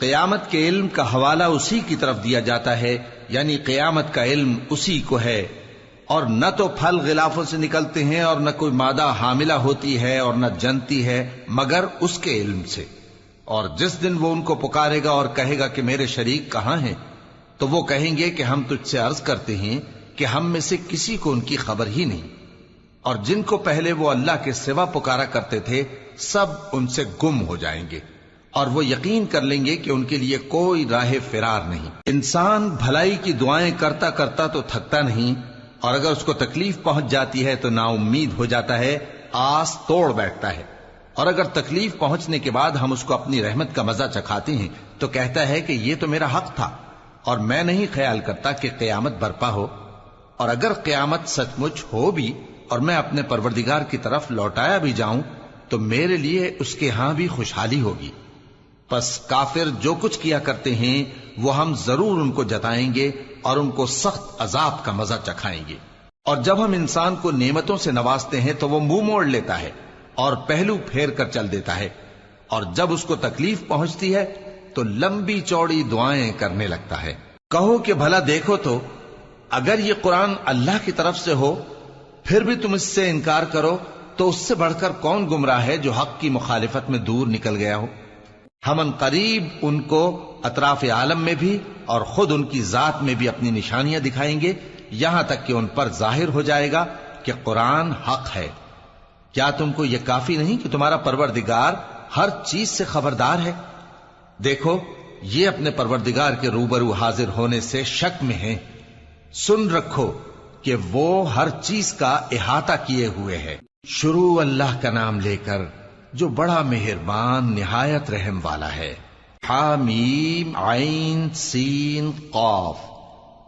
قیامت کے علم کا حوالہ اسی کی طرف دیا جاتا ہے، یعنی قیامت کا علم اسی کو ہے، اور نہ تو پھل غلافوں سے نکلتے ہیں اور نہ کوئی مادہ حاملہ ہوتی ہے اور نہ جنتی ہے مگر اس کے علم سے۔ اور جس دن وہ ان کو پکارے گا اور کہے گا کہ میرے شریک کہاں ہیں، تو وہ کہیں گے کہ ہم تجھ سے عرض کرتے ہیں کہ ہم میں سے کسی کو ان کی خبر ہی نہیں، اور جن کو پہلے وہ اللہ کے سوا پکارا کرتے تھے سب ان سے گم ہو جائیں گے، اور وہ یقین کر لیں گے کہ ان کے لیے کوئی راہ فرار نہیں۔ انسان بھلائی کی دعائیں کرتا کرتا تو تھکتا نہیں، اور اگر اس کو تکلیف پہنچ جاتی ہے تو نا امید ہو جاتا ہے، آس توڑ بیٹھتا ہے، اور اگر تکلیف پہنچنے کے بعد ہم اس کو اپنی رحمت کا مزہ چکھاتے ہیں تو کہتا ہے کہ یہ تو میرا حق تھا، اور میں نہیں خیال کرتا کہ قیامت برپا ہو۔ اور اگر قیامت سچ مچ ہو بھی اور میں اپنے پروردگار کی طرف لوٹایا بھی جاؤں تو میرے لیے اس کے ہاں بھی خوشحالی ہوگی۔ پس کافر جو کچھ کیا کرتے ہیں وہ ہم ضرور ان کو جتائیں گے اور ان کو سخت عذاب کا مزہ چکھائیں گے۔ اور جب ہم انسان کو نعمتوں سے نوازتے ہیں تو وہ منہ موڑ لیتا ہے اور پہلو پھیر کر چل دیتا ہے، اور جب اس کو تکلیف پہنچتی ہے تو لمبی چوڑی دعائیں کرنے لگتا ہے۔ کہو کہ بھلا دیکھو تو اگر یہ قرآن اللہ کی طرف سے ہو پھر بھی تم اس سے انکار کرو تو اس سے بڑھ کر کون گمراہ ہے جو حق کی مخالفت میں دور نکل گیا ہو۔ ہم ان قریب ان کو اطراف عالم میں بھی اور خود ان کی ذات میں بھی اپنی نشانیاں دکھائیں گے، یہاں تک کہ ان پر ظاہر ہو جائے گا کہ قرآن حق ہے۔ کیا تم کو یہ کافی نہیں کہ تمہارا پروردگار ہر چیز سے خبردار ہے؟ دیکھو یہ اپنے پروردگار کے روبرو حاضر ہونے سے شک میں ہیں، سن رکھو کہ وہ ہر چیز کا احاطہ کیے ہوئے ہے۔ شروع اللہ کا نام لے کر جو بڑا مہربان نہایت رحم والا ہے۔ حامیم عین سین قاف۔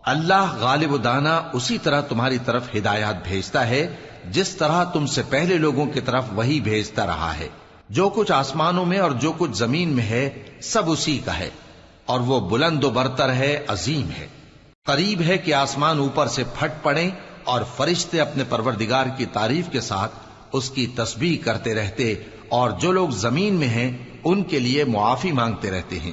اللہ غالب و دانا اسی طرح تمہاری طرف ہدایات بھیجتا ہے جس طرح تم سے پہلے لوگوں کی طرف وہی بھیجتا رہا ہے۔ جو کچھ آسمانوں میں اور جو کچھ زمین میں ہے سب اسی کا ہے، اور وہ بلند و برتر ہے، عظیم ہے۔ قریب ہے کہ آسمان اوپر سے پھٹ پڑیں اور فرشتے اپنے پروردگار کی تعریف کے ساتھ اس کی تسبیح کرتے رہتے، اور جو لوگ زمین میں ہیں ان کے لیے معافی مانگتے رہتے ہیں۔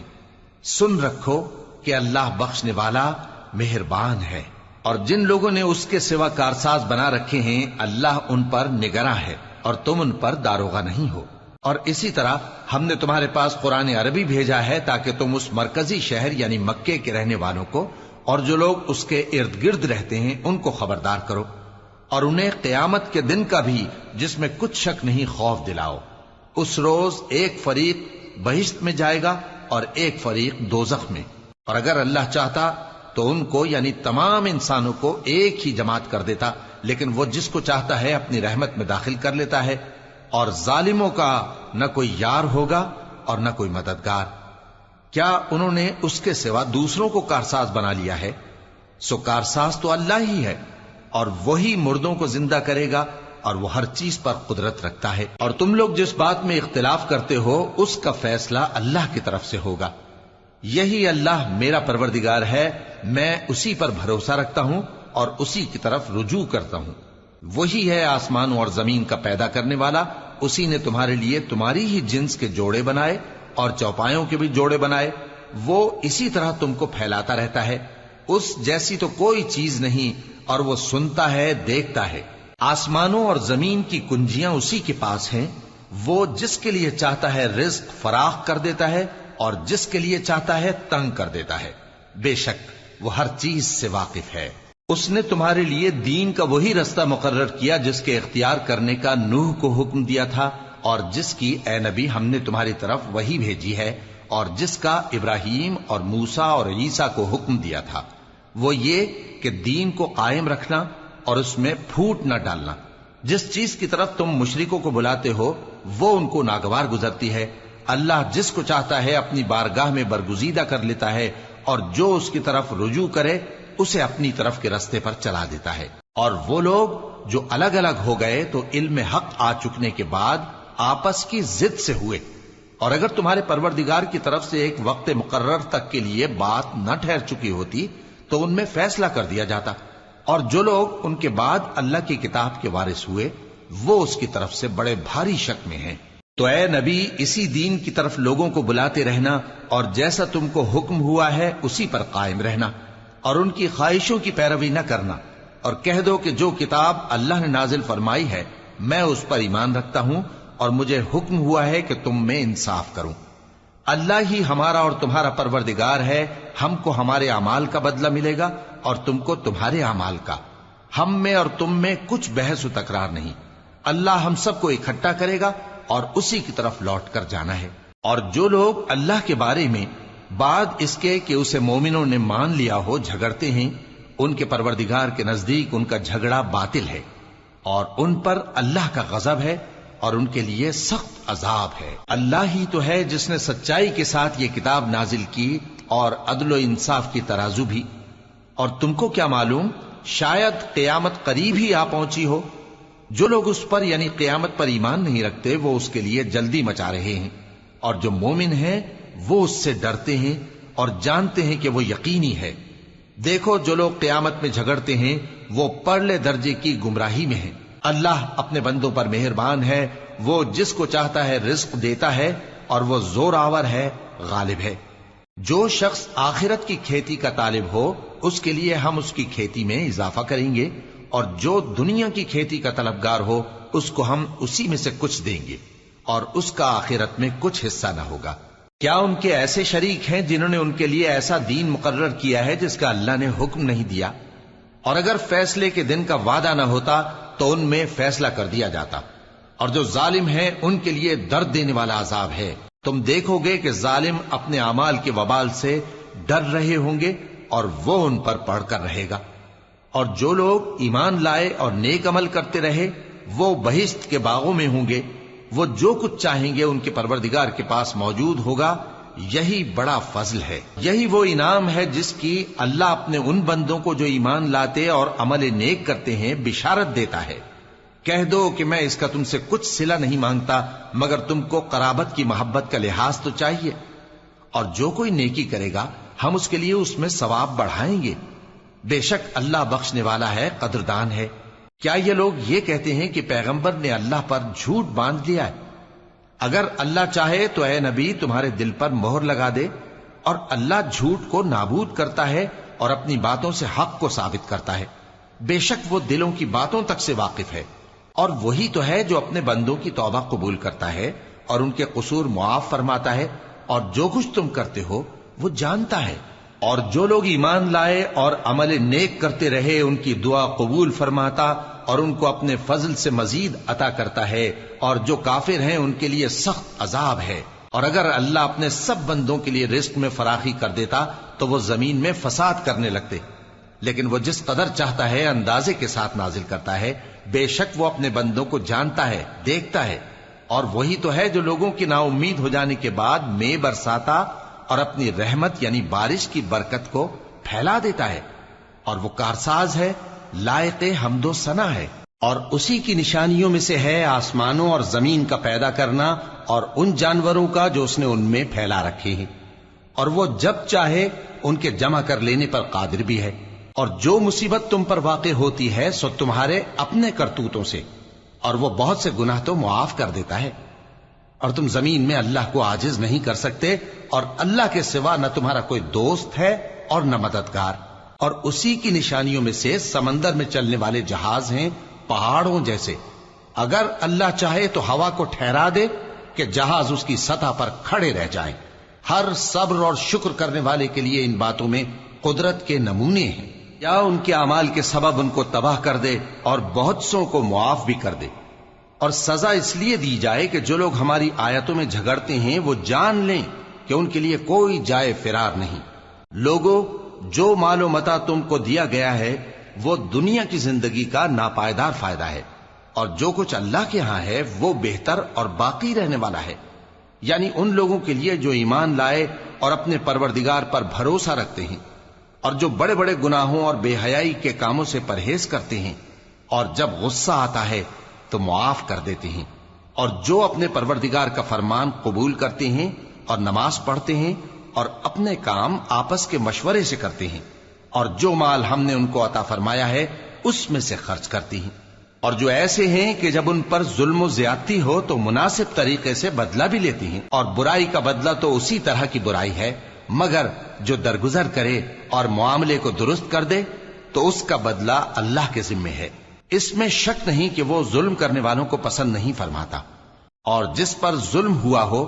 سن رکھو کہ اللہ بخشنے والا مہربان ہے، اور جن لوگوں نے اس کے سوا کارساز بنا رکھے ہیں اللہ ان پر نگراں ہے اور تم ان پر داروغہ نہیں ہو۔ اور اسی طرح ہم نے تمہارے پاس قرآن عربی بھیجا ہے تاکہ تم اس مرکزی شہر یعنی مکے کے رہنے والوں کو اور جو لوگ اس کے ارد گرد رہتے ہیں ان کو خبردار کرو، اور انہیں قیامت کے دن کا بھی جس میں کچھ شک نہیں خوف دلاؤ۔ اس روز ایک فریق بہشت میں جائے گا اور ایک فریق دوزخ میں، اور اگر اللہ چاہتا تو ان کو یعنی تمام انسانوں کو ایک ہی جماعت کر دیتا، لیکن وہ جس کو چاہتا ہے اپنی رحمت میں داخل کر لیتا ہے، اور ظالموں کا نہ کوئی یار ہوگا اور نہ کوئی مددگار۔ کیا انہوں نے اس کے سوا دوسروں کو کارساز بنا لیا ہے؟ سو کارساز تو اللہ ہی ہے، اور وہی مردوں کو زندہ کرے گا، اور وہ ہر چیز پر قدرت رکھتا ہے۔ اور تم لوگ جس بات میں اختلاف کرتے ہو اس کا فیصلہ اللہ کی طرف سے ہوگا۔ یہی اللہ میرا پروردگار ہے، میں اسی پر بھروسہ رکھتا ہوں اور اسی کی طرف رجوع کرتا ہوں۔ وہی ہے آسمانوں اور زمین کا پیدا کرنے والا، اسی نے تمہارے لیے تمہاری ہی جنس کے جوڑے بنائے اور چوپایوں کے بھی جوڑے بنائے۔ وہ اسی طرح تم کو پھیلاتا رہتا ہے، اس جیسی تو کوئی چیز نہیں، اور وہ سنتا ہے، دیکھتا ہے۔ آسمانوں اور زمین کی کنجیاں اسی کے پاس ہیں، وہ جس کے لیے چاہتا ہے رزق فراخ کر دیتا ہے اور جس کے لیے چاہتا ہے تنگ کر دیتا ہے۔ بے شک وہ ہر چیز سے واقف ہے۔ اس نے تمہارے لیے دین کا وہی رستہ مقرر کیا جس کے اختیار کرنے کا نوح کو حکم دیا تھا، اور جس کی اے نبی ہم نے تمہاری طرف وہی بھیجی ہے، اور جس کا ابراہیم اور موسیٰ اور عیسیٰ کو حکم دیا تھا، وہ یہ کہ دین کو قائم رکھنا اور اس میں پھوٹ نہ ڈالنا۔ جس چیز کی طرف تم مشرکوں کو بلاتے ہو وہ ان کو ناگوار گزرتی ہے۔ اللہ جس کو چاہتا ہے اپنی بارگاہ میں برگزیدہ کر لیتا ہے، اور جو اس کی طرف رجوع کرے اسے اپنی طرف کے رستے پر چلا دیتا ہے۔ اور وہ لوگ جو الگ الگ ہو گئے تو علم حق آ چکنے کے بعد آپس کی ضد سے ہوئے، اور اگر تمہارے پروردگار کی طرف سے ایک وقت مقرر تک کے لیے بات نہ ٹھہر چکی ہوتی تو ان میں فیصلہ کر دیا جاتا، اور جو لوگ ان کے بعد اللہ کی کتاب کے وارث ہوئے وہ اس کی طرف سے بڑے بھاری شک میں ہیں۔ تو اے نبی اسی دین کی طرف لوگوں کو بلاتے رہنا اور جیسا تم کو حکم ہوا ہے اسی پر قائم رہنا اور ان کی خواہشوں کی پیروی نہ کرنا، اور کہہ دو کہ جو کتاب اللہ نے نازل فرمائی ہے میں اس پر ایمان رکھتا ہوں اور مجھے حکم ہوا ہے کہ تم میں انصاف کروں۔ اللہ ہی ہمارا اور تمہارا پروردگار ہے، ہم کو ہمارے اعمال کا بدلہ ملے گا اور تم کو تمہارے اعمال کا، ہم میں اور تم میں کچھ بحث و تکرار نہیں۔ اللہ ہم سب کو اکٹھا کرے گا اور اسی کی طرف لوٹ کر جانا ہے۔ اور جو لوگ اللہ کے بارے میں بعد اس کے کہ اسے مومنوں نے مان لیا ہو جھگڑتے ہیں، ان کے پروردگار کے نزدیک ان کا جھگڑا باطل ہے اور ان پر اللہ کا غضب ہے اور ان کے لیے سخت عذاب ہے۔ اللہ ہی تو ہے جس نے سچائی کے ساتھ یہ کتاب نازل کی اور عدل و انصاف کی ترازو بھی۔ اور تم کو کیا معلوم، شاید قیامت قریب ہی آ پہنچی ہو۔ جو لوگ اس پر یعنی قیامت پر ایمان نہیں رکھتے وہ اس کے لیے جلدی مچا رہے ہیں، اور جو مومن ہیں وہ اس سے ڈرتے ہیں اور جانتے ہیں کہ وہ یقینی ہے۔ دیکھو جو لوگ قیامت میں جھگڑتے ہیں وہ پرلے درجے کی گمراہی میں ہیں۔ اللہ اپنے بندوں پر مہربان ہے، وہ جس کو چاہتا ہے رزق دیتا ہے اور وہ زور آور ہے، غالب ہے۔ جو شخص آخرت کی کھیتی کا طالب ہو اس کے لیے ہم اس کی کھیتی میں اضافہ کریں گے، اور جو دنیا کی کھیتی کا طلبگار ہو اس کو ہم اسی میں سے کچھ دیں گے اور اس کا آخرت میں کچھ حصہ نہ ہوگا۔ کیا ان کے ایسے شریک ہیں جنہوں نے ان کے لیے ایسا دین مقرر کیا ہے جس کا اللہ نے حکم نہیں دیا؟ اور اگر فیصلے کے دن کا وعدہ نہ ہوتا تو ان میں فیصلہ کر دیا جاتا، اور جو ظالم ہیں ان کے لیے درد دینے والا عذاب ہے۔ تم دیکھو گے کہ ظالم اپنے اعمال کے وبال سے ڈر رہے ہوں گے اور وہ ان پر پڑھ کر رہے گا۔ اور جو لوگ ایمان لائے اور نیک عمل کرتے رہے وہ بہشت کے باغوں میں ہوں گے، وہ جو کچھ چاہیں گے ان کے پروردگار کے پاس موجود ہوگا۔ یہی بڑا فضل ہے، یہی وہ انعام ہے جس کی اللہ اپنے ان بندوں کو جو ایمان لاتے اور عمل نیک کرتے ہیں بشارت دیتا ہے۔ کہہ دو کہ میں اس کا تم سے کچھ صلہ نہیں مانگتا مگر تم کو قرابت کی محبت کا لحاظ تو چاہیے، اور جو کوئی نیکی کرے گا ہم اس کے لیے اس میں ثواب بڑھائیں گے۔ بے شک اللہ بخشنے والا ہے، قدردان ہے۔ کیا یہ لوگ یہ کہتے ہیں کہ پیغمبر نے اللہ پر جھوٹ باندھ لیا ہے؟ اگر اللہ چاہے تو اے نبی تمہارے دل پر مہر لگا دے، اور اللہ جھوٹ کو نابود کرتا ہے اور اپنی باتوں سے حق کو ثابت کرتا ہے۔ بے شک وہ دلوں کی باتوں تک سے واقف ہے، اور وہی تو ہے جو اپنے بندوں کی توبہ قبول کرتا ہے اور ان کے قصور معاف فرماتا ہے، اور جو کچھ تم کرتے ہو وہ جانتا ہے۔ اور جو لوگ ایمان لائے اور عمل نیک کرتے رہے ان کی دعا قبول فرماتا اور ان کو اپنے فضل سے مزید عطا کرتا ہے، اور جو کافر ہیں ان کے لیے سخت عذاب ہے۔ اور اگر اللہ اپنے سب بندوں کے لیے رزق میں فراخی کر دیتا تو وہ زمین میں فساد کرنے لگتے، لیکن وہ جس قدر چاہتا ہے اندازے کے ساتھ نازل کرتا ہے۔ بے شک وہ اپنے بندوں کو جانتا ہے، دیکھتا ہے، اور وہی تو ہے جو لوگوں کی نا امید ہو جانے کے بعد میں برساتا اور اپنی رحمت یعنی بارش کی برکت کو پھیلا دیتا ہے، اور وہ کارساز ہے، لائق حمد و ثنا ہے۔ اور اسی کی نشانیوں میں سے ہے آسمانوں اور زمین کا پیدا کرنا اور ان جانوروں کا جو اس نے ان میں پھیلا رکھے ہیں، اور وہ جب چاہے ان کے جمع کر لینے پر قادر بھی ہے۔ اور جو مصیبت تم پر واقع ہوتی ہے سو تمہارے اپنے کرتوتوں سے، اور وہ بہت سے گناہ تو معاف کر دیتا ہے۔ اور تم زمین میں اللہ کو عاجز نہیں کر سکتے، اور اللہ کے سوا نہ تمہارا کوئی دوست ہے اور نہ مددگار۔ اور اسی کی نشانیوں میں سے سمندر میں چلنے والے جہاز ہیں پہاڑوں جیسے۔ اگر اللہ چاہے تو ہوا کو ٹھہرا دے کہ جہاز اس کی سطح پر کھڑے رہ جائیں۔ ہر صبر اور شکر کرنے والے کے لیے ان باتوں میں قدرت کے نمونے ہیں۔ یا ان کے اعمال کے سبب ان کو تباہ کر دے اور بہت سو کو معاف بھی کر دے۔ اور سزا اس لیے دی جائے کہ جو لوگ ہماری آیتوں میں جھگڑتے ہیں وہ جان لیں کہ ان کے لیے کوئی جائے فرار نہیں۔ لوگوں، جو مال و متاع تم کو دیا گیا ہے وہ دنیا کی زندگی کا ناپائیدار فائدہ ہے، اور جو کچھ اللہ کے ہاں ہے وہ بہتر اور باقی رہنے والا ہے، یعنی ان لوگوں کے لیے جو ایمان لائے اور اپنے پروردگار پر بھروسہ رکھتے ہیں، اور جو بڑے بڑے گناہوں اور بے حیائی کے کاموں سے پرہیز کرتے ہیں، اور جب غصہ آتا ہے تو معاف کر دیتے ہیں، اور جو اپنے پروردگار کا فرمان قبول کرتے ہیں اور نماز پڑھتے ہیں اور اپنے کام آپس کے مشورے سے کرتے ہیں، اور جو مال ہم نے ان کو عطا فرمایا ہے اس میں سے خرچ کرتے ہیں۔ اور جو ایسے ہیں کہ جب ان پر ظلم و زیادتی ہو تو مناسب طریقے سے بدلہ بھی لیتی ہیں، اور برائی کا بدلہ تو اسی طرح کی برائی ہے، مگر جو درگزر کرے اور معاملے کو درست کر دے تو اس کا بدلہ اللہ کے ذمے ہے۔ اس میں شک نہیں کہ وہ ظلم کرنے والوں کو پسند نہیں فرماتا، اور جس پر ظلم ہوا ہو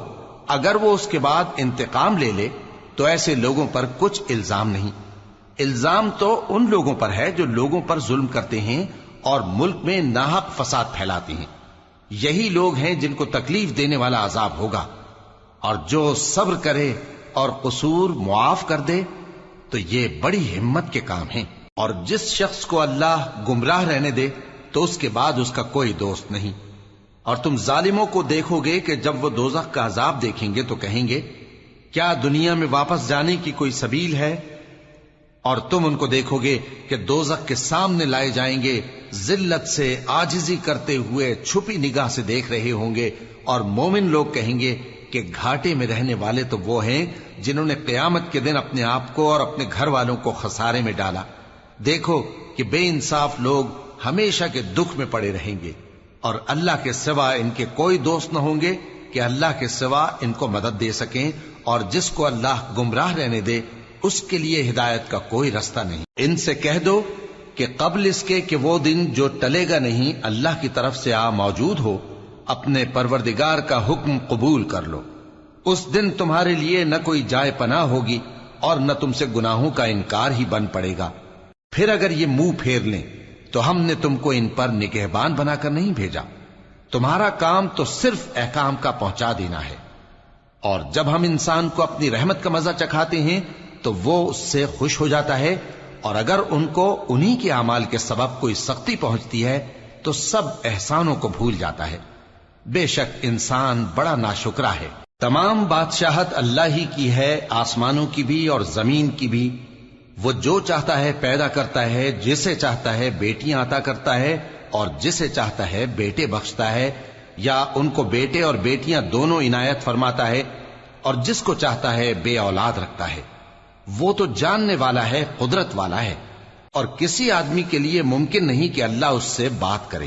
اگر وہ اس کے بعد انتقام لے لے تو ایسے لوگوں پر کچھ الزام نہیں۔ الزام تو ان لوگوں پر ہے جو لوگوں پر ظلم کرتے ہیں اور ملک میں ناحق فساد پھیلاتے ہیں، یہی لوگ ہیں جن کو تکلیف دینے والا عذاب ہوگا۔ اور جو صبر کرے اور قصور معاف کر دے تو یہ بڑی ہمت کے کام ہیں۔ اور جس شخص کو اللہ گمراہ رہنے دے تو اس کے بعد اس کا کوئی دوست نہیں۔ اور تم ظالموں کو دیکھو گے کہ جب وہ دوزخ کا عذاب دیکھیں گے تو کہیں گے کیا دنیا میں واپس جانے کی کوئی سبیل ہے؟ اور تم ان کو دیکھو گے کہ دوزخ کے سامنے لائے جائیں گے، ذلت سے عاجزی کرتے ہوئے چھپی نگاہ سے دیکھ رہے ہوں گے، اور مومن لوگ کہیں گے کہ گھاٹے میں رہنے والے تو وہ ہیں جنہوں نے قیامت کے دن اپنے آپ کو اور اپنے گھر والوں کو خسارے میں ڈالا۔ دیکھو کہ بے انصاف لوگ ہمیشہ کے دکھ میں پڑے رہیں گے، اور اللہ کے سوا ان کے کوئی دوست نہ ہوں گے کہ اللہ کے سوا ان کو مدد دے سکیں، اور جس کو اللہ گمراہ رہنے دے اس کے لیے ہدایت کا کوئی رستہ نہیں۔ ان سے کہہ دو کہ قبل اس کے کہ وہ دن جو ٹلے گا نہیں اللہ کی طرف سے آ موجود ہو، اپنے پروردگار کا حکم قبول کر لو۔ اس دن تمہارے لیے نہ کوئی جائے پناہ ہوگی اور نہ تم سے گناہوں کا انکار ہی بن پڑے گا۔ پھر اگر یہ منہ پھیر لیں تو ہم نے تم کو ان پر نگہبان بنا کر نہیں بھیجا، تمہارا کام تو صرف احکام کا پہنچا دینا ہے۔ اور جب ہم انسان کو اپنی رحمت کا مزہ چکھاتے ہیں تو وہ اس سے خوش ہو جاتا ہے، اور اگر ان کو انہی کے اعمال کے سبب کوئی سختی پہنچتی ہے تو سب احسانوں کو بھول جاتا ہے۔ بے شک انسان بڑا ناشکرا ہے۔ تمام بادشاہت اللہ ہی کی ہے، آسمانوں کی بھی اور زمین کی بھی۔ وہ جو چاہتا ہے پیدا کرتا ہے، جسے چاہتا ہے بیٹیاں عطا کرتا ہے اور جسے چاہتا ہے بیٹے بخشتا ہے، یا ان کو بیٹے اور بیٹیاں دونوں عنایت فرماتا ہے، اور جس کو چاہتا ہے بے اولاد رکھتا ہے۔ وہ تو جاننے والا ہے، قدرت والا ہے، اور کسی آدمی کے لیے ممکن نہیں کہ اللہ اس سے بات کرے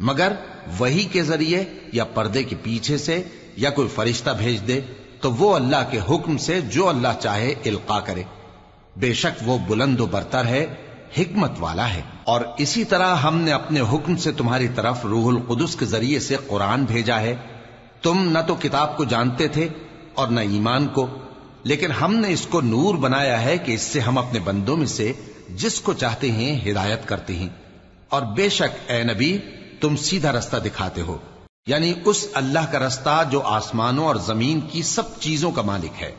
مگر وحی کے ذریعے یا پردے کے پیچھے سے، یا کوئی فرشتہ بھیج دے تو وہ اللہ کے حکم سے جو اللہ چاہے القا کرے۔ بے شک وہ بلند و برتر ہے، حکمت والا ہے۔ اور اسی طرح ہم نے اپنے حکم سے تمہاری طرف روح القدس کے ذریعے سے قرآن بھیجا ہے۔ تم نہ تو کتاب کو جانتے تھے اور نہ ایمان کو، لیکن ہم نے اس کو نور بنایا ہے کہ اس سے ہم اپنے بندوں میں سے جس کو چاہتے ہیں ہدایت کرتے ہیں۔ اور بے شک اے نبی تم سیدھا رستہ دکھاتے ہو، یعنی اس اللہ کا رستہ جو آسمانوں اور زمین کی سب چیزوں کا مالک ہے۔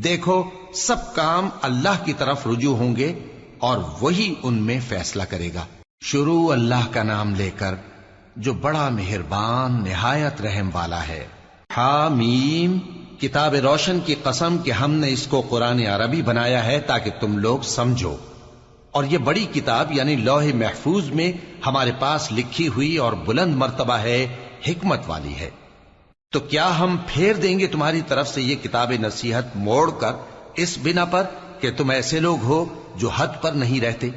دیکھو سب کام اللہ کی طرف رجوع ہوں گے اور وہی ان میں فیصلہ کرے گا۔ شروع اللہ کا نام لے کر جو بڑا مہربان نہایت رحم والا ہے۔ حامیم، کتاب روشن کی قسم کہ ہم نے اس کو قرآن عربی بنایا ہے تاکہ تم لوگ سمجھو، اور یہ بڑی کتاب یعنی لوح محفوظ میں ہمارے پاس لکھی ہوئی اور بلند مرتبہ ہے، حکمت والی ہے۔ تو کیا ہم پھیر دیں گے تمہاری طرف سے یہ کتاب نصیحت موڑ کر اس بنا پر کہ تم ایسے لوگ ہو جو حد پر نہیں رہتے؟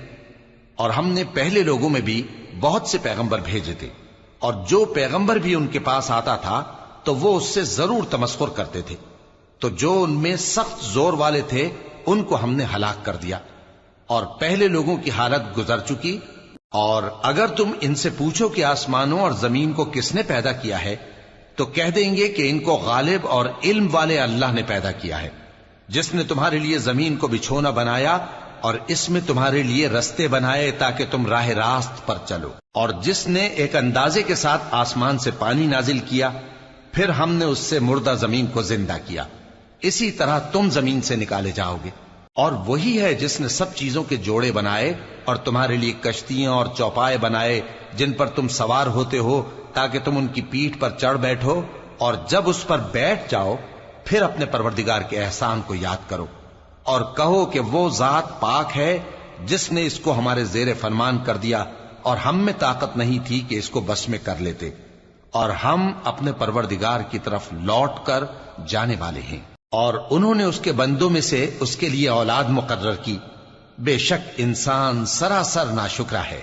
اور ہم نے پہلے لوگوں میں بھی بہت سے پیغمبر بھیجے تھے، اور جو پیغمبر بھی ان کے پاس آتا تھا تو وہ اس سے ضرور تمسخر کرتے تھے، تو جو ان میں سخت زور والے تھے ان کو ہم نے ہلاک کر دیا، اور پہلے لوگوں کی حالت گزر چکی۔ اور اگر تم ان سے پوچھو کہ آسمانوں اور زمین کو کس نے پیدا کیا ہے تو کہہ دیں گے کہ ان کو غالب اور علم والے اللہ نے پیدا کیا ہے، جس نے تمہارے لیے زمین کو بچھونا بنایا اور اس میں تمہارے لیے رستے بنائے تاکہ تم راہ راست پر چلو، اور جس نے ایک اندازے کے ساتھ آسمان سے پانی نازل کیا، پھر ہم نے اس سے مردہ زمین کو زندہ کیا، اسی طرح تم زمین سے نکالے جاؤ گے۔ اور وہی ہے جس نے سب چیزوں کے جوڑے بنائے اور تمہارے لیے کشتیاں اور چوپائے بنائے جن پر تم سوار ہوتے ہو تاکہ تم ان کی پیٹھ پر چڑھ بیٹھو، اور جب اس پر بیٹھ جاؤ پھر اپنے پروردگار کے احسان کو یاد کرو اور کہو کہ وہ ذات پاک ہے جس نے اس کو ہمارے زیر فرمان کر دیا اور ہم میں طاقت نہیں تھی کہ اس کو بس میں کر لیتے، اور ہم اپنے پروردگار کی طرف لوٹ کر جانے والے ہیں۔ اور انہوں نے اس کے بندوں میں سے اس کے لیے اولاد مقرر کی، بے شک انسان سراسر ناشکرا ہے۔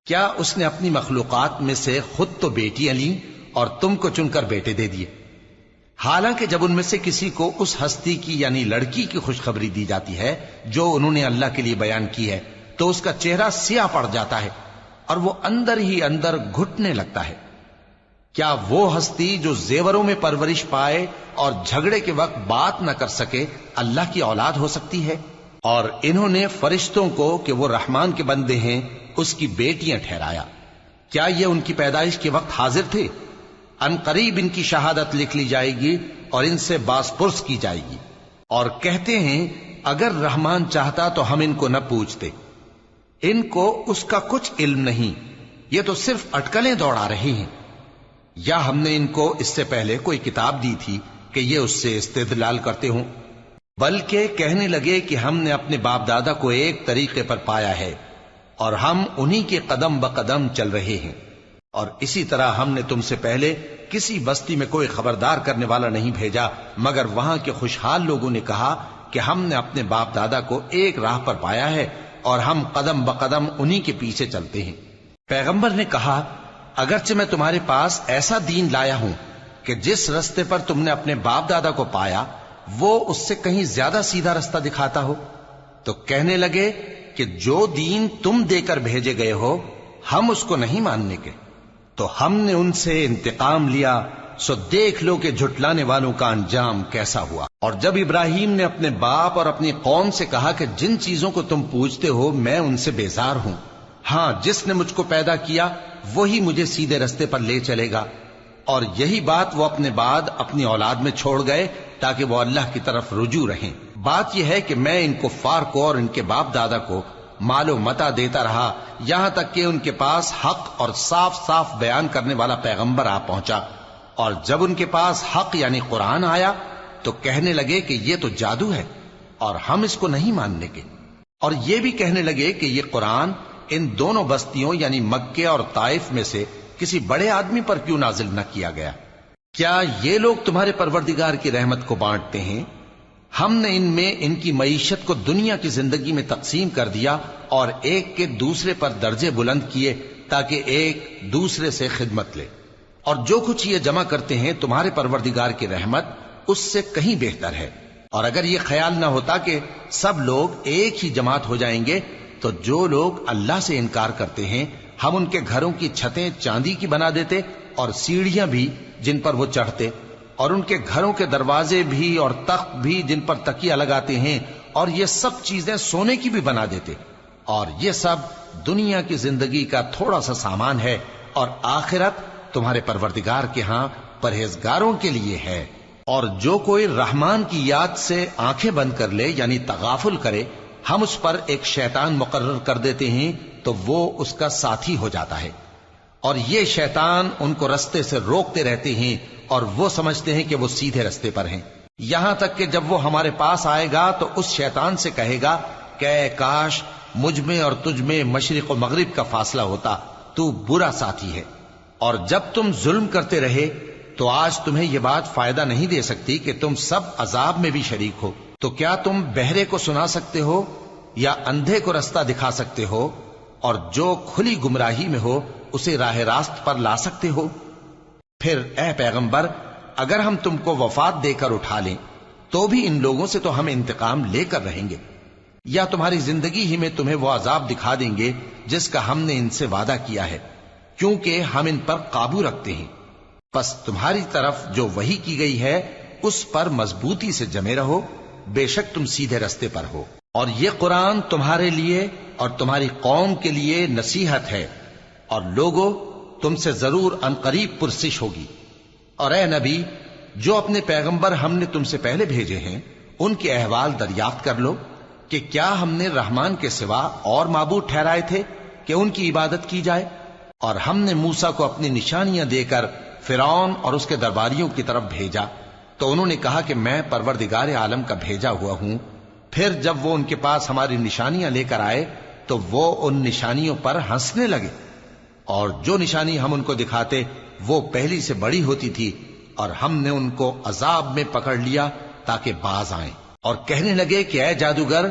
کیا اس نے اپنی مخلوقات میں سے خود تو بیٹیاں لیں اور تم کو چن کر بیٹے دے دیے؟ حالانکہ جب ان میں سے کسی کو اس ہستی کی یعنی لڑکی کی خوشخبری دی جاتی ہے جو انہوں نے اللہ کے لیے بیان کی ہے تو اس کا چہرہ سیاہ پڑ جاتا ہے اور وہ اندر ہی اندر گھٹنے لگتا ہے۔ کیا وہ ہستی جو زیوروں میں پرورش پائے اور جھگڑے کے وقت بات نہ کر سکے اللہ کی اولاد ہو سکتی ہے؟ اور انہوں نے فرشتوں کو کہ وہ رحمان کے بندے ہیں اس کی بیٹیاں ٹھہرایا۔ کیا یہ ان کی پیدائش کے وقت حاضر تھے؟ ان قریب ان کی شہادت لکھ لی جائے گی اور ان سے باز پرس کی جائے گی۔ اور کہتے ہیں اگر رحمان چاہتا تو ہم ان کو نہ پوچھتے، ان کو اس کا کچھ علم نہیں، یہ تو صرف اٹکلیں دوڑا رہے ہیں۔ یا ہم نے ان کو اس سے پہلے کوئی کتاب دی تھی کہ یہ اس سے استدلال کرتے ہوں؟ بلکہ کہنے لگے کہ ہم نے اپنے باپ دادا کو ایک طریقے پر پایا ہے اور ہم انہی کے قدم بقدم چل رہے ہیں، اور اسی طرح ہم نے تم سے پہلے کسی بستی میں کوئی خبردار کرنے والا نہیں بھیجا مگر وہاں کے خوشحال لوگوں نے کہا کہ ہم نے اپنے باپ دادا کو ایک راہ پر پایا ہے اور ہم قدم بقدم انہی کے پیچھے چلتے ہیں۔ پیغمبر نے کہا اگرچہ میں تمہارے پاس ایسا دین لایا ہوں کہ جس رستے پر تم نے اپنے باپ دادا کو پایا وہ اس سے کہیں زیادہ سیدھا رستہ دکھاتا ہو، تو کہنے لگے کہ جو دین تم دے کر بھیجے گئے ہو ہم اس کو نہیں ماننے کے، تو ہم نے ان سے انتقام لیا، سو دیکھ لو کہ جھٹلانے والوں کا انجام کیسا ہوا۔ اور جب ابراہیم نے اپنے باپ اور اپنی قوم سے کہا کہ جن چیزوں کو تم پوجتے ہو میں ان سے بیزار ہوں، ہاں جس نے مجھ کو پیدا کیا وہی مجھے سیدھے رستے پر لے چلے گا، اور یہی بات وہ اپنے بعد اپنی اولاد میں چھوڑ گئے تاکہ وہ اللہ کی طرف رجوع رہیں۔ بات یہ ہے کہ میں ان کفار کو اور ان کے باپ دادا کو مال و متاع دیتا رہا یہاں تک کہ ان کے پاس حق اور صاف صاف بیان کرنے والا پیغمبر آ پہنچا، اور جب ان کے پاس حق یعنی قرآن آیا تو کہنے لگے کہ یہ تو جادو ہے اور ہم اس کو نہیں ماننے کے، اور یہ بھی کہنے لگے کہ یہ قرآن ان دونوں بستیوں یعنی مکے اور طائف میں سے کسی بڑے آدمی پر کیوں نازل نہ کیا گیا؟ کیا یہ لوگ تمہارے پروردگار کی رحمت کو بانٹتے ہیں؟ ہم نے ان میں ان کی معیشت کو دنیا کی زندگی میں تقسیم کر دیا اور ایک کے دوسرے پر درجے بلند کیے تاکہ ایک دوسرے سے خدمت لے، اور جو کچھ یہ جمع کرتے ہیں تمہارے پروردگار کی رحمت اس سے کہیں بہتر ہے۔ اور اگر یہ خیال نہ ہوتا کہ سب لوگ ایک ہی جماعت ہو جائیں گے تو جو لوگ اللہ سے انکار کرتے ہیں ہم ان کے گھروں کی چھتیں چاندی کی بنا دیتے اور سیڑھیاں بھی جن پر وہ چڑھتے، اور ان کے گھروں کے دروازے بھی اور تخت بھی جن پر تکیہ لگاتے ہیں، اور یہ سب چیزیں سونے کی بھی بنا دیتے، اور یہ سب دنیا کی زندگی کا تھوڑا سا سامان ہے، اور آخرت تمہارے پروردگار کے ہاں پرہیزگاروں کے لیے ہے۔ اور جو کوئی رحمان کی یاد سے آنکھیں بند کر لے یعنی تغافل کرے ہم اس پر ایک شیطان مقرر کر دیتے ہیں تو وہ اس کا ساتھی ہو جاتا ہے، اور یہ شیطان ان کو رستے سے روکتے رہتے ہیں اور وہ سمجھتے ہیں کہ وہ سیدھے رستے پر ہیں، یہاں تک کہ جب وہ ہمارے پاس آئے گا تو اس شیطان سے کہے گا کہ اے کاش مجھ میں اور تجھ میں مشرق و مغرب کا فاصلہ ہوتا، تو برا ساتھی ہے۔ اور جب تم ظلم کرتے رہے تو آج تمہیں یہ بات فائدہ نہیں دے سکتی کہ تم سب عذاب میں بھی شریک ہو، تو کیا تم بہرے کو سنا سکتے ہو یا اندھے کو رستہ دکھا سکتے ہو، اور جو کھلی گمراہی میں ہو اسے راہ راست پر لا سکتے ہو؟ پھر اے پیغمبر اگر ہم تم کو وفات دے کر اٹھا لیں تو بھی ان لوگوں سے تو ہم انتقام لے کر رہیں گے، یا تمہاری زندگی ہی میں تمہیں وہ عذاب دکھا دیں گے جس کا ہم نے ان سے وعدہ کیا ہے، کیونکہ ہم ان پر قابو رکھتے ہیں۔ پس تمہاری طرف جو وحی کی گئی ہے اس پر مضبوطی سے جمے رہو، بے شک تم سیدھے رستے پر ہو، اور یہ قرآن تمہارے لیے اور تمہاری قوم کے لیے نصیحت ہے، اور لوگوں تم سے ضرور عنقریب پرسش ہوگی۔ اور اے نبی جو اپنے پیغمبر ہم نے تم سے پہلے بھیجے ہیں ان کے احوال دریافت کر لو کہ کیا ہم نے رحمان کے سوا اور معبود ٹھہرائے تھے کہ ان کی عبادت کی جائے؟ اور ہم نے موسیٰ کو اپنی نشانیاں دے کر فرعون اور اس کے درباریوں کی طرف بھیجا تو انہوں نے کہا کہ میں پروردگار عالم کا بھیجا ہوا ہوں۔ پھر جب وہ ان کے پاس ہماری نشانیاں لے کر آئے تو وہ ان نشانیوں پر ہنسنے لگے، اور جو نشانی ہم ان کو دکھاتے وہ پہلی سے بڑی ہوتی تھی، اور ہم نے ان کو عذاب میں پکڑ لیا تاکہ باز آئیں، اور کہنے لگے کہ اے جادوگر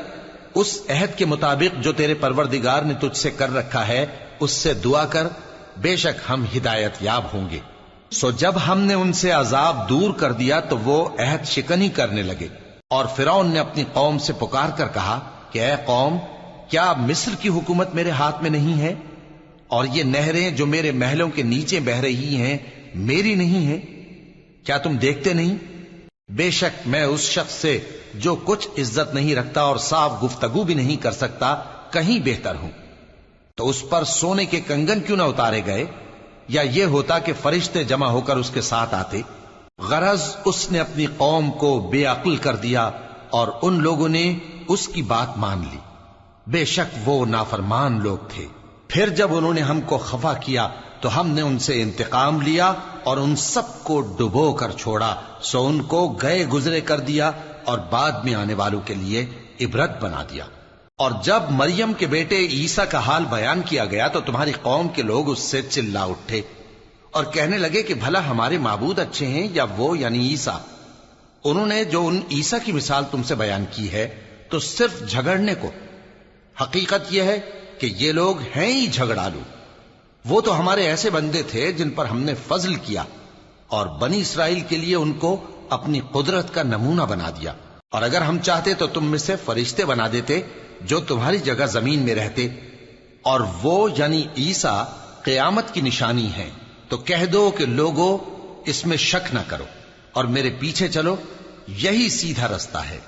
اس عہد کے مطابق جو تیرے پروردگار نے تجھ سے کر رکھا ہے اس سے دعا کر، بے شک ہم ہدایت یاب ہوں گے۔ سو جب ہم نے ان سے عذاب دور کر دیا تو وہ عہد شکنی کرنے لگے، اور فرعون نے اپنی قوم سے پکار کر کہا کہ اے قوم، کیا مصر کی حکومت میرے ہاتھ میں نہیں ہے؟ اور یہ نہریں جو میرے محلوں کے نیچے بہ رہی ہیں میری نہیں ہیں؟ کیا تم دیکھتے نہیں؟ بے شک میں اس شخص سے جو کچھ عزت نہیں رکھتا اور صاف گفتگو بھی نہیں کر سکتا کہیں بہتر ہوں۔ تو اس پر سونے کے کنگن کیوں نہ اتارے گئے، یا یہ ہوتا کہ فرشتے جمع ہو کر اس کے ساتھ آتے؟ غرض اس نے اپنی قوم کو بے عقل کر دیا اور ان لوگوں نے اس کی بات مان لی۔ بے شک وہ نافرمان لوگ تھے۔ پھر جب انہوں نے ہم کو خفا کیا تو ہم نے ان سے انتقام لیا اور ان سب کو ڈبو کر چھوڑا، سو ان کو گئے گزرے کر دیا اور بعد میں آنے والوں کے لیے عبرت بنا دیا۔ اور جب مریم کے بیٹے عیسیٰ کا حال بیان کیا گیا تو تمہاری قوم کے لوگ اس سے چلا اٹھے اور کہنے لگے کہ بھلا ہمارے معبود اچھے ہیں یا وہ یعنی عیسیٰ؟ انہوں نے جو ان عیسیٰ کی مثال تم سے بیان کی ہے تو صرف جھگڑنے کو۔ حقیقت یہ ہے کہ یہ لوگ ہیں ہی جھگڑالو۔ وہ تو ہمارے ایسے بندے تھے جن پر ہم نے فضل کیا، اور بنی اسرائیل کے لیے ان کو اپنی قدرت کا نمونہ بنا دیا۔ اور اگر ہم چاہتے تو تم میں سے فرشتے بنا دیتے جو تمہاری جگہ زمین میں رہتے، اور وہ یعنی عیسیٰ قیامت کی نشانی ہے۔ تو کہہ دو کہ لوگوں اس میں شک نہ کرو اور میرے پیچھے چلو، یہی سیدھا رستہ ہے،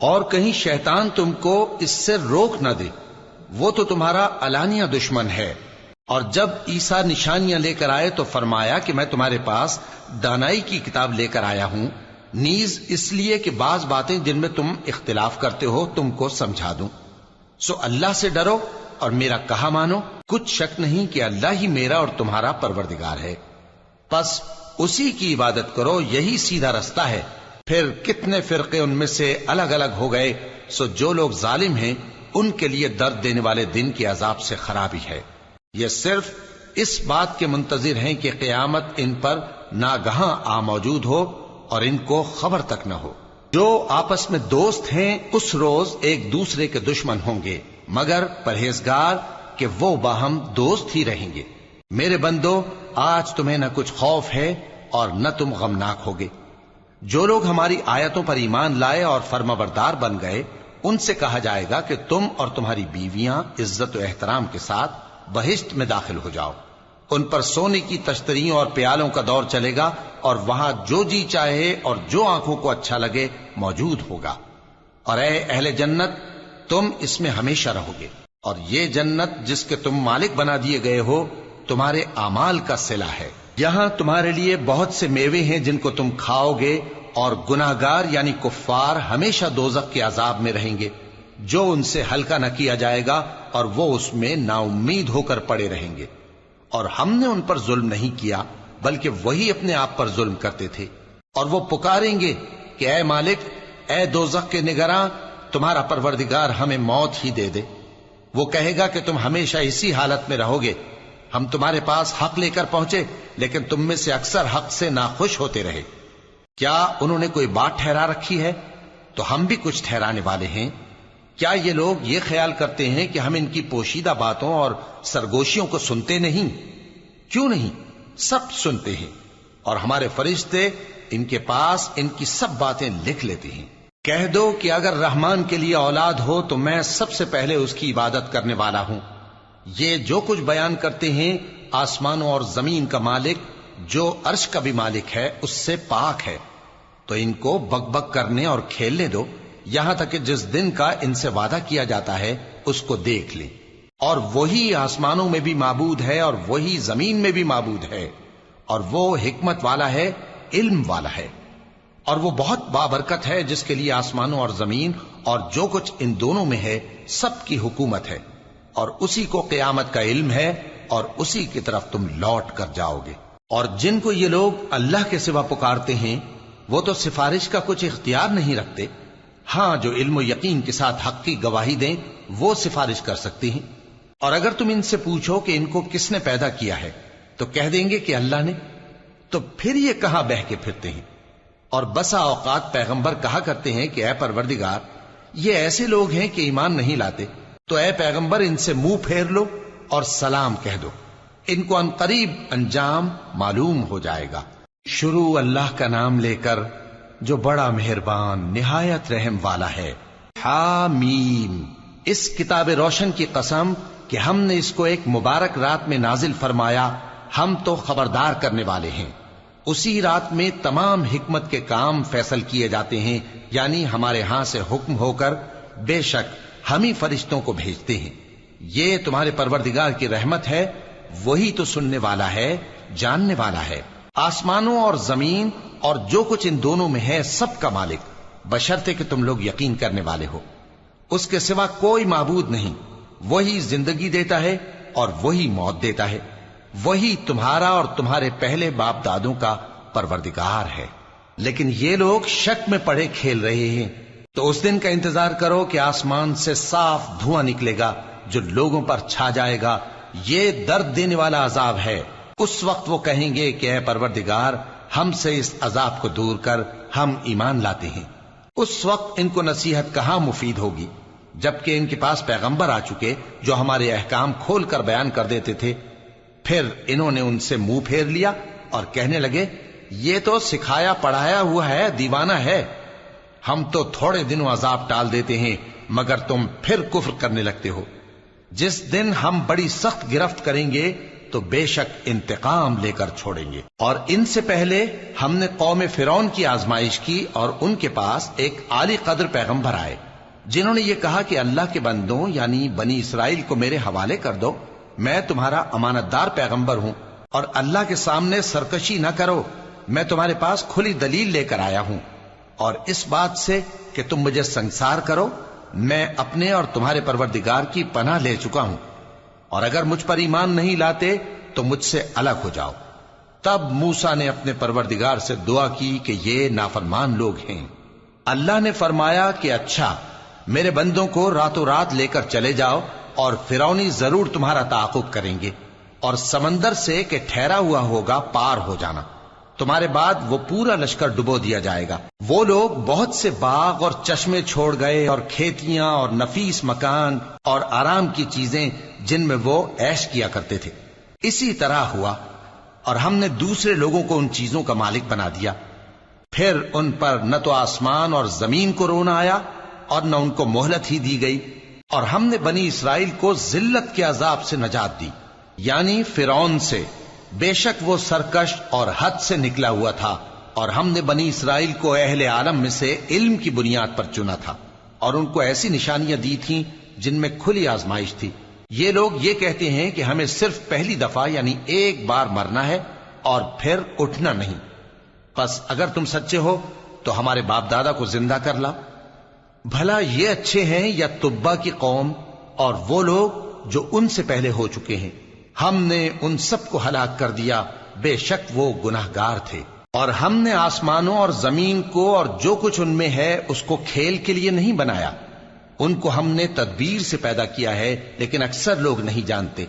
اور کہیں شیطان تم کو اس سے روک نہ دے، وہ تو تمہارا علانیہ دشمن ہے۔ اور جب عیسیٰ نشانیاں لے کر آئے تو فرمایا کہ میں تمہارے پاس دانائی کی کتاب لے کر آیا ہوں، نیز اس لیے کہ بعض باتیں جن میں تم اختلاف کرتے ہو تم کو سمجھا دوں۔ سو اللہ سے ڈرو اور میرا کہا مانو، کچھ شک نہیں کہ اللہ ہی میرا اور تمہارا پروردگار ہے، بس اسی کی عبادت کرو، یہی سیدھا رستہ ہے۔ پھر کتنے فرقے ان میں سے الگ الگ ہو گئے، سو جو لوگ ظالم ہیں ان کے لیے درد دینے والے دن کے عذاب سے خرابی ہے۔ یہ صرف اس بات کے منتظر ہیں کہ قیامت ان پر ناگہاں آ موجود ہو اور ان کو خبر تک نہ ہو۔ جو آپس میں دوست ہیں اس روز ایک دوسرے کے دشمن ہوں گے، مگر پرہیزگار کہ وہ باہم دوست ہی رہیں گے۔ میرے بندو، آج تمہیں نہ کچھ خوف ہے اور نہ تم غمناک ہوگے۔ جو لوگ ہماری آیتوں پر ایمان لائے اور فرمانبردار بن گئے، ان سے کہا جائے گا کہ تم اور تمہاری بیویاں عزت و احترام کے ساتھ بہشت میں داخل ہو جاؤ۔ ان پر سونے کی تشتریوں اور پیالوں کا دور چلے گا، اور وہاں جو جی چاہے اور جو آنکھوں کو اچھا لگے موجود ہوگا۔ اور اے اہل جنت، تم اس میں ہمیشہ رہو گے، اور یہ جنت جس کے تم مالک بنا دیے گئے ہو تمہارے اعمال کا صلہ ہے۔ یہاں تمہارے لیے بہت سے میوے ہیں جن کو تم کھاؤ گے، اور گناہگار یعنی کفار ہمیشہ دوزخ کے عذاب میں رہیں گے، جو ان سے ہلکا نہ کیا جائے گا، اور وہ اس میں نا امید ہو کر پڑے رہیں گے۔ اور ہم نے ان پر ظلم نہیں کیا بلکہ وہی اپنے آپ پر ظلم کرتے تھے۔ اور وہ پکاریں گے کہ اے مالک، اے دوزخ کے نگراں، تمہارا پروردگار ہمیں موت ہی دے دے۔ وہ کہے گا کہ تم ہمیشہ اسی حالت میں رہو گے، ہم تمہارے پاس حق لے کر پہنچے لیکن تم میں سے اکثر حق سے ناخوش ہوتے رہے۔ کیا انہوں نے کوئی بات ٹھہرا رکھی ہے؟ تو ہم بھی کچھ ٹھہرانے والے ہیں۔ کیا یہ لوگ یہ خیال کرتے ہیں کہ ہم ان کی پوشیدہ باتوں اور سرگوشیوں کو سنتے نہیں؟ کیوں نہیں، سب سنتے ہیں، اور ہمارے فرشتے ان کے پاس ان کی سب باتیں لکھ لیتے ہیں۔ کہہ دو کہ اگر رحمان کے لیے اولاد ہو تو میں سب سے پہلے اس کی عبادت کرنے والا ہوں۔ یہ جو کچھ بیان کرتے ہیں آسمانوں اور زمین کا مالک جو عرش کا بھی مالک ہے اس سے پاک ہے، تو ان کو بک بک کرنے اور کھیلنے دو، یہاں تک کہ جس دن کا ان سے وعدہ کیا جاتا ہے اس کو دیکھ لیں۔ اور وہی آسمانوں میں بھی معبود ہے اور وہی زمین میں بھی معبود ہے، اور وہ حکمت والا ہے، علم والا ہے، اور وہ بہت بابرکت ہے جس کے لیے آسمانوں اور زمین اور جو کچھ ان دونوں میں ہے سب کی حکومت ہے، اور اسی کو قیامت کا علم ہے، اور اسی کی طرف تم لوٹ کر جاؤ گے۔ اور جن کو یہ لوگ اللہ کے سوا پکارتے ہیں وہ تو سفارش کا کچھ اختیار نہیں رکھتے، ہاں جو علم و یقین کے ساتھ حق کی گواہی دیں وہ سفارش کر سکتے ہیں۔ اور اگر تم ان سے پوچھو کہ ان کو کس نے پیدا کیا ہے تو کہہ دیں گے کہ اللہ نے، تو پھر یہ کہاں بہہ کے پھرتے ہیں۔ اور بسا اوقات پیغمبر کہا کرتے ہیں کہ اے پروردگار، یہ ایسے لوگ ہیں کہ ایمان نہیں لاتے، تو اے پیغمبر ان سے منہ پھیر لو اور سلام کہہ دو، ان کو عنقریب انجام معلوم ہو جائے گا۔ شروع اللہ کا نام لے کر جو بڑا مہربان نہایت رحم والا ہے۔ حامیم، اس کتاب روشن کی قسم کہ ہم نے اس کو ایک مبارک رات میں نازل فرمایا، ہم تو خبردار کرنے والے ہیں۔ اسی رات میں تمام حکمت کے کام فیصل کیے جاتے ہیں، یعنی ہمارے ہاں سے حکم ہو کر بے شک ہم ہی فرشتوں کو بھیجتے ہیں۔ یہ تمہارے پروردگار کی رحمت ہے، وہی تو سننے والا ہے، جاننے والا ہے۔ آسمانوں اور زمین اور جو کچھ ان دونوں میں ہے سب کا مالک، بشرطے کہ تم لوگ یقین کرنے والے ہو۔ اس کے سوا کوئی معبود نہیں، وہی زندگی دیتا ہے اور وہی موت دیتا ہے، وہی تمہارا اور تمہارے پہلے باپ دادوں کا پروردگار ہے۔ لیکن یہ لوگ شک میں پڑے کھیل رہے ہیں۔ تو اس دن کا انتظار کرو کہ آسمان سے صاف دھواں نکلے گا جو لوگوں پر چھا جائے گا، یہ درد دینے والا عذاب ہے۔ اس وقت وہ کہیں گے کہ اے پروردگار، ہم سے اس عذاب کو دور کر، ہم ایمان لاتے ہیں۔ اس وقت ان کو نصیحت کہاں مفید ہوگی، جبکہ ان کے پاس پیغمبر آ چکے جو ہمارے احکام کھول کر بیان کر دیتے تھے۔ پھر انہوں نے ان سے منہ پھیر لیا اور کہنے لگے، یہ تو سکھایا پڑھایا ہوا ہے، دیوانہ ہے۔ ہم تو تھوڑے دنوں عذاب ٹال دیتے ہیں مگر تم پھر کفر کرنے لگتے ہو۔ جس دن ہم بڑی سخت گرفت کریں گے تو بے شک انتقام لے کر چھوڑیں گے۔ اور ان سے پہلے ہم نے قوم فرعون کی آزمائش کی اور ان کے پاس ایک عالی قدر پیغمبر آئے جنہوں نے یہ کہا کہ اللہ کے بندوں یعنی بنی اسرائیل کو میرے حوالے کر دو، میں تمہارا امانت دار پیغمبر ہوں، اور اللہ کے سامنے سرکشی نہ کرو، میں تمہارے پاس کھلی دلیل لے کر آیا ہوں، اور اس بات سے کہ تم مجھے سنسار کرو، میں اپنے اور تمہارے پروردگار کی پناہ لے چکا ہوں، اور اگر مجھ پر ایمان نہیں لاتے تو مجھ سے الگ ہو جاؤ۔ تب موسیٰ نے اپنے پروردگار سے دعا کی کہ یہ نافرمان لوگ ہیں۔ اللہ نے فرمایا کہ اچھا، میرے بندوں کو راتوں رات لے کر چلے جاؤ، اور فرعونی ضرور تمہارا تعاقب کریں گے، اور سمندر سے کہ ٹھہرا ہوا ہوگا پار ہو جانا، تمہارے بعد وہ پورا لشکر ڈبو دیا جائے گا۔ وہ لوگ بہت سے باغ اور چشمے چھوڑ گئے اور کھیتیاں اور نفیس مکان اور آرام کی چیزیں جن میں وہ عیش کیا کرتے تھے۔ اسی طرح ہوا، اور ہم نے دوسرے لوگوں کو ان چیزوں کا مالک بنا دیا۔ پھر ان پر نہ تو آسمان اور زمین کو رونا آیا اور نہ ان کو مہلت ہی دی گئی، اور ہم نے بنی اسرائیل کو ذلت کے عذاب سے نجات دی، یعنی فرعون سے، بے شک وہ سرکش اور حد سے نکلا ہوا تھا، اور ہم نے بنی اسرائیل کو اہل عالم میں سے علم کی بنیاد پر چنا تھا، اور ان کو ایسی نشانیاں دی تھیں جن میں کھلی آزمائش تھی۔ یہ لوگ یہ کہتے ہیں کہ ہمیں صرف پہلی دفعہ یعنی ایک بار مرنا ہے اور پھر اٹھنا نہیں، پس اگر تم سچے ہو تو ہمارے باپ دادا کو زندہ کر لاؤ۔ بھلا یہ اچھے ہیں یا تبا کی قوم اور وہ لوگ جو ان سے پہلے ہو چکے ہیں؟ ہم نے ان سب کو ہلاک کر دیا، بے شک وہ گناہگار تھے۔ اور ہم نے آسمانوں اور زمین کو اور جو کچھ ان میں ہے اس کو کھیل کے لیے نہیں بنایا، ان کو ہم نے تدبیر سے پیدا کیا ہے، لیکن اکثر لوگ نہیں جانتے۔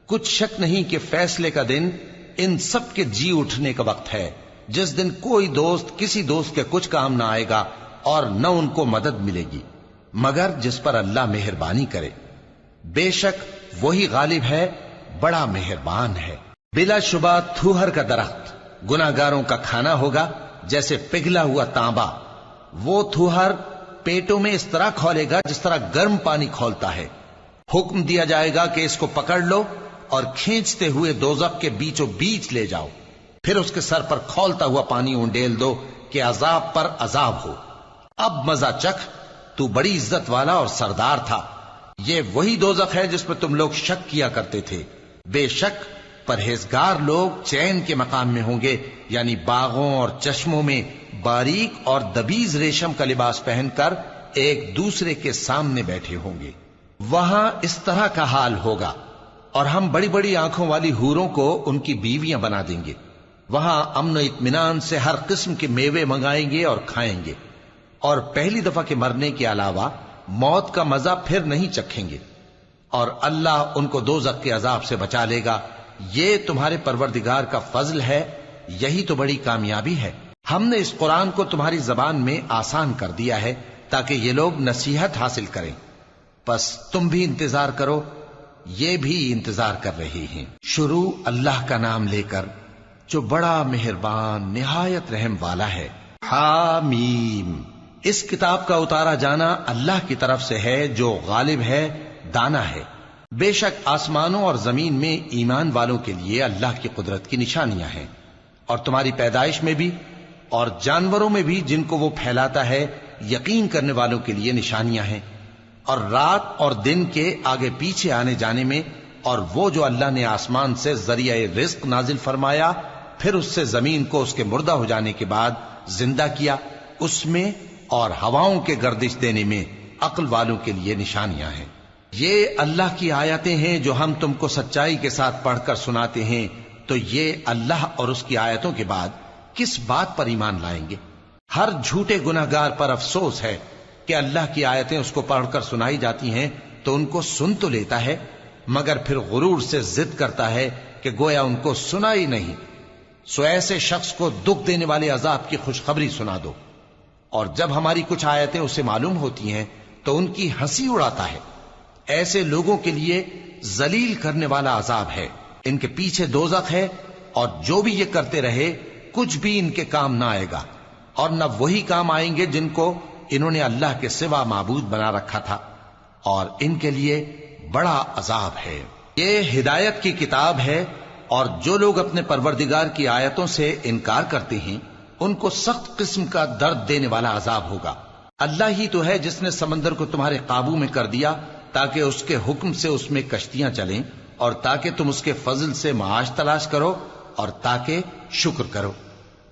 کچھ شک نہیں کہ فیصلے کا دن ان سب کے جی اٹھنے کا وقت ہے، جس دن کوئی دوست کسی دوست کے کچھ کام نہ آئے گا اور نہ ان کو مدد ملے گی مگر جس پر اللہ مہربانی کرے۔ بے شک وہی غالب ہے، بڑا مہربان ہے۔ بلا شبہ تھوہر کا درخت گناہگاروں کا کھانا ہوگا، جیسے پگھلا ہوا تانبا۔ وہ تھوہر پیٹوں میں اس طرح کھولے گا جس طرح گرم پانی کھولتا ہے۔ حکم دیا جائے گا کہ اس کو پکڑ لو اور کھینچتے ہوئے دوزخ کے بیچوں بیچ لے جاؤ، پھر اس کے سر پر کھولتا ہوا پانی اونڈیل دو کہ عذاب پر عذاب ہو۔ اب مزہ چکھ، تو بڑی عزت والا اور سردار تھا۔ یہ وہی دوزخ ہے جس پر تم لوگ شک کیا کرتے تھے۔ بے شک پرہیزگار لوگ چین کے مقام میں ہوں گے، یعنی باغوں اور چشموں میں باریک اور دبیز ریشم کا لباس پہن کر ایک دوسرے کے سامنے بیٹھے ہوں گے۔ وہاں اس طرح کا حال ہوگا، اور ہم بڑی بڑی آنکھوں والی حوروں کو ان کی بیویاں بنا دیں گے۔ وہاں امن و اطمینان سے ہر قسم کے میوے منگائیں گے اور کھائیں گے، اور پہلی دفعہ کے مرنے کے علاوہ موت کا مزہ پھر نہیں چکھیں گے، اور اللہ ان کو دوزخ کے عذاب سے بچا لے گا۔ یہ تمہارے پروردگار کا فضل ہے، یہی تو بڑی کامیابی ہے۔ ہم نے اس قرآن کو تمہاری زبان میں آسان کر دیا ہے تاکہ یہ لوگ نصیحت حاصل کریں۔ پس تم بھی انتظار کرو، یہ بھی انتظار کر رہے ہیں۔ شروع اللہ کا نام لے کر جو بڑا مہربان نہایت رحم والا ہے۔ حامیم، اس کتاب کا اتارا جانا اللہ کی طرف سے ہے جو غالب ہے، دانا ہے۔ بے شک آسمانوں اور زمین میں ایمان والوں کے لیے اللہ کی قدرت کی نشانیاں ہیں، اور تمہاری پیدائش میں بھی اور جانوروں میں بھی جن کو وہ پھیلاتا ہے یقین کرنے والوں کے لیے نشانیاں ہیں، اور رات اور دن کے آگے پیچھے آنے جانے میں، اور وہ جو اللہ نے آسمان سے ذریعہ رزق نازل فرمایا پھر اس سے زمین کو اس کے مردہ ہو جانے کے بعد زندہ کیا، اس میں اور ہواؤں کے گردش دینے میں عقل والوں کے لیے نشانیاں ہیں۔ یہ اللہ کی آیتیں ہیں جو ہم تم کو سچائی کے ساتھ پڑھ کر سناتے ہیں، تو یہ اللہ اور اس کی آیتوں کے بعد کس بات پر ایمان لائیں گے؟ ہر جھوٹے گناہگار پر افسوس ہے کہ اللہ کی آیتیں اس کو پڑھ کر سنائی جاتی ہیں تو ان کو سن تو لیتا ہے، مگر پھر غرور سے ضد کرتا ہے کہ گویا ان کو سنا ہی نہیں۔ سو ایسے شخص کو دکھ دینے والے عذاب کی خوشخبری سنا دو، اور جب ہماری کچھ آیتیں اسے معلوم ہوتی ہیں تو ان کی ہنسی اڑاتا ہے۔ ایسے لوگوں کے لیے ذلیل کرنے والا عذاب ہے، ان کے پیچھے دوزخ ہے، اور جو بھی یہ کرتے رہے کچھ بھی ان کے کام نہ آئے گا، اور نہ وہی کام آئیں گے جن کو انہوں نے اللہ کے سوا معبود بنا رکھا تھا، اور ان کے لیے بڑا عذاب ہے۔ یہ ہدایت کی کتاب ہے، اور جو لوگ اپنے پروردگار کی آیتوں سے انکار کرتے ہیں ان کو سخت قسم کا درد دینے والا عذاب ہوگا۔ اللہ ہی تو ہے جس نے سمندر کو تمہارے قابو میں کر دیا تاکہ اس کے حکم سے اس میں کشتیاں چلیں، اور تاکہ تم اس کے فضل سے معاش تلاش کرو، اور تاکہ شکر کرو۔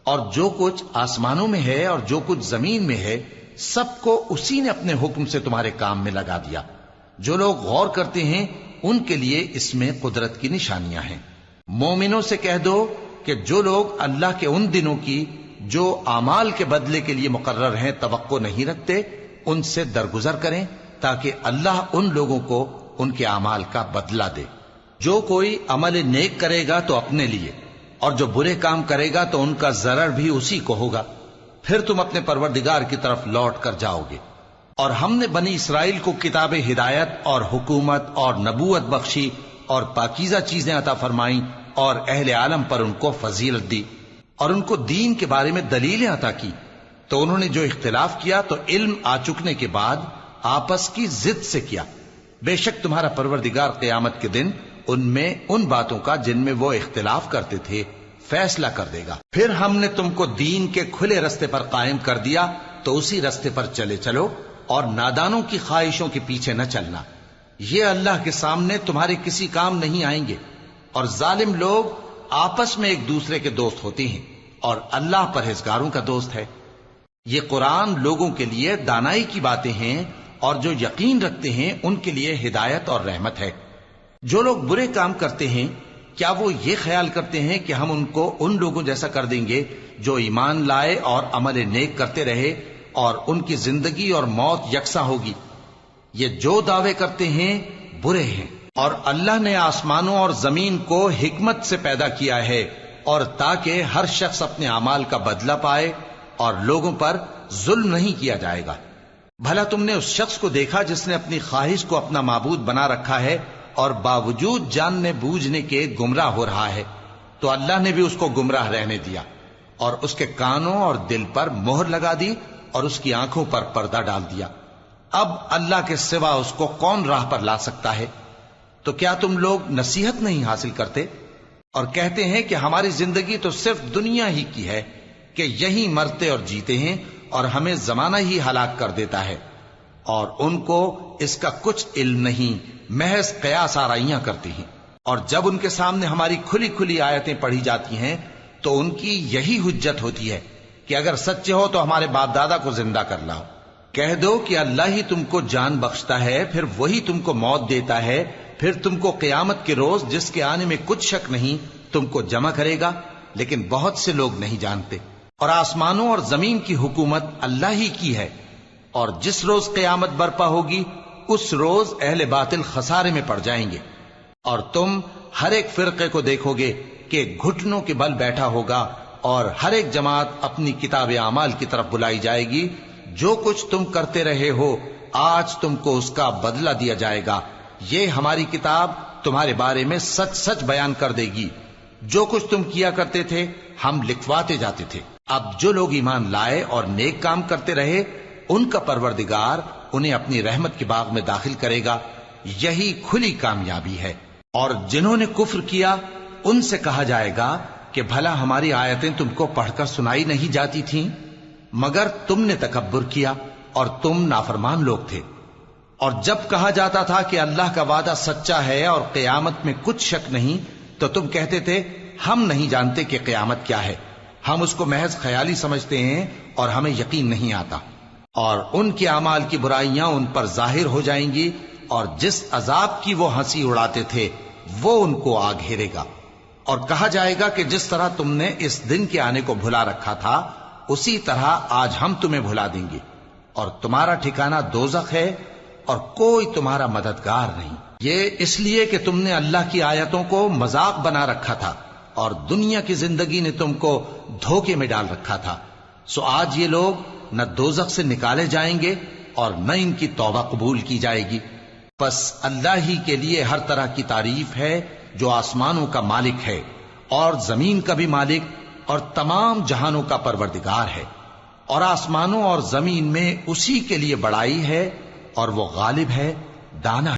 اور جو کچھ آسمانوں میں ہے اور جو کچھ زمین میں ہے سب کو اسی نے اپنے حکم سے تمہارے کام میں لگا دیا۔ جو لوگ غور کرتے ہیں ان کے لیے اس میں قدرت کی نشانیاں ہیں۔ مومنوں سے کہہ دو کہ جو لوگ اللہ کے ان دنوں کی جو اعمال کے بدلے کے لیے مقرر ہیں توقع نہیں رکھتے، ان سے درگزر کریں تاکہ اللہ ان لوگوں کو ان کے اعمال کا بدلہ دے۔ جو کوئی عمل نیک کرے گا تو اپنے لیے، اور جو برے کام کرے گا تو ان کا ضرر بھی اسی کو ہوگا، پھر تم اپنے پروردگار کی طرف لوٹ کر جاؤ گے۔ اور ہم نے بنی اسرائیل کو کتاب ہدایت اور حکومت اور نبوت بخشی اور پاکیزہ چیزیں عطا فرمائیں، اور اہل عالم پر ان کو فضیلت دی، اور ان کو دین کے بارے میں دلیلیں عطا کی، تو انہوں نے جو اختلاف کیا تو علم آ چکنے کے بعد آپس کی ضد سے کیا۔ بے شک تمہارا پروردگار قیامت کے دن ان میں ان باتوں کا جن میں وہ اختلاف کرتے تھے فیصلہ کر دے گا۔ پھر ہم نے تم کو دین کے کھلے رستے پر قائم کر دیا تو اسی رستے پر چلے چلو، اور نادانوں کی خواہشوں کے پیچھے نہ چلنا، یہ اللہ کے سامنے تمہارے کسی کام نہیں آئیں گے۔ اور ظالم لوگ آپس میں ایک دوسرے کے دوست ہوتے ہیں، اور اللہ پرہیزگاروں کا دوست ہے۔ یہ قرآن لوگوں کے لیے دانائی کی باتیں ہیں، اور جو یقین رکھتے ہیں ان کے لیے ہدایت اور رحمت ہے۔ جو لوگ برے کام کرتے ہیں کیا وہ یہ خیال کرتے ہیں کہ ہم ان کو ان لوگوں جیسا کر دیں گے جو ایمان لائے اور عمل نیک کرتے رہے اور ان کی زندگی اور موت یکساں ہوگی؟ یہ جو دعوے کرتے ہیں برے ہیں۔ اور اللہ نے آسمانوں اور زمین کو حکمت سے پیدا کیا ہے، اور تاکہ ہر شخص اپنے اعمال کا بدلہ پائے، اور لوگوں پر ظلم نہیں کیا جائے گا۔ بھلا تم نے اس شخص کو دیکھا جس نے اپنی خواہش کو اپنا معبود بنا رکھا ہے اور باوجود جاننے بوجھنے کے گمراہ ہو رہا ہے؟ تو اللہ نے بھی اس کو گمراہ رہنے دیا، اور اس کے کانوں اور دل پر مہر لگا دی، اور اس کی آنکھوں پر پردہ ڈال دیا۔ اب اللہ کے سوا اس کو کون راہ پر لا سکتا ہے؟ تو کیا تم لوگ نصیحت نہیں حاصل کرتے اور کہتے ہیں کہ ہماری زندگی تو صرف دنیا ہی کی ہے، کہ یہی مرتے اور جیتے ہیں، اور ہمیں زمانہ ہی ہلاک کر دیتا ہے، اور ان کو اس کا کچھ علم نہیں، محض قیاس آرائیاں کرتی ہیں۔ اور جب ان کے سامنے ہماری کھلی کھلی آیتیں پڑھی جاتی ہیں تو ان کی یہی حجت ہوتی ہے کہ اگر سچے ہو تو ہمارے باپ دادا کو زندہ کر لاؤ۔ کہہ دو کہ اللہ ہی تم کو جان بخشتا ہے، پھر وہی تم کو موت دیتا ہے، پھر تم کو قیامت کے روز جس کے آنے میں کچھ شک نہیں تم کو جمع کرے گا، لیکن بہت سے لوگ نہیں جانتے۔ اور آسمانوں اور زمین کی حکومت اللہ ہی کی ہے، اور جس روز قیامت برپا ہوگی اس روز اہل باطل خسارے میں پڑ جائیں گے۔ اور تم ہر ایک فرقے کو دیکھو گے کہ گھٹنوں کے بل بیٹھا ہوگا، اور ہر ایک جماعت اپنی کتاب اعمال کی طرف بلائی جائے گی۔ جو کچھ تم کرتے رہے ہو آج تم کو اس کا بدلہ دیا جائے گا، یہ ہماری کتاب تمہارے بارے میں سچ سچ بیان کر دے گی. جو کچھ تم کیا کرتے تھے ہم لکھواتے جاتے تھے. اب جو لوگ ایمان لائے اور نیک کام کرتے رہے ان کا پروردگار انہیں اپنی رحمت کے باغ میں داخل کرے گا. یہی کھلی کامیابی ہے. اور جنہوں نے کفر کیا ان سے کہا جائے گا کہ بھلا ہماری آیتیں تم کو پڑھ کر سنائی نہیں جاتی تھیں؟ مگر تم نے تکبر کیا اور تم نافرمان لوگ تھے. اور جب کہا جاتا تھا کہ اللہ کا وعدہ سچا ہے اور قیامت میں کچھ شک نہیں تو تم کہتے تھے ہم نہیں جانتے کہ قیامت کیا ہے، ہم اس کو محض خیالی سمجھتے ہیں اور ہمیں یقین نہیں آتا. اور ان کے اعمال کی برائیاں ان پر ظاہر ہو جائیں گی اور جس عذاب کی وہ ہنسی اڑاتے تھے وہ ان کو آ گھیرے گا. اور کہا جائے گا کہ جس طرح تم نے اس دن کے آنے کو بھلا رکھا تھا اسی طرح آج ہم تمہیں بھلا دیں گے، اور تمہارا ٹھکانہ دوزخ ہے اور کوئی تمہارا مددگار نہیں. یہ اس لیے کہ تم نے اللہ کی آیتوں کو مذاق بنا رکھا تھا اور دنیا کی زندگی نے تم کو دھوکے میں ڈال رکھا تھا. سو آج یہ لوگ نہ دوزخ سے نکالے جائیں گے اور نہ ان کی توبہ قبول کی جائے گی. پس اللہ ہی کے لیے ہر طرح کی تعریف ہے جو آسمانوں کا مالک ہے اور زمین کا بھی مالک اور تمام جہانوں کا پروردگار ہے. اور آسمانوں اور زمین میں اسی کے لیے بڑائی ہے اور وہ غالب ہے، دانا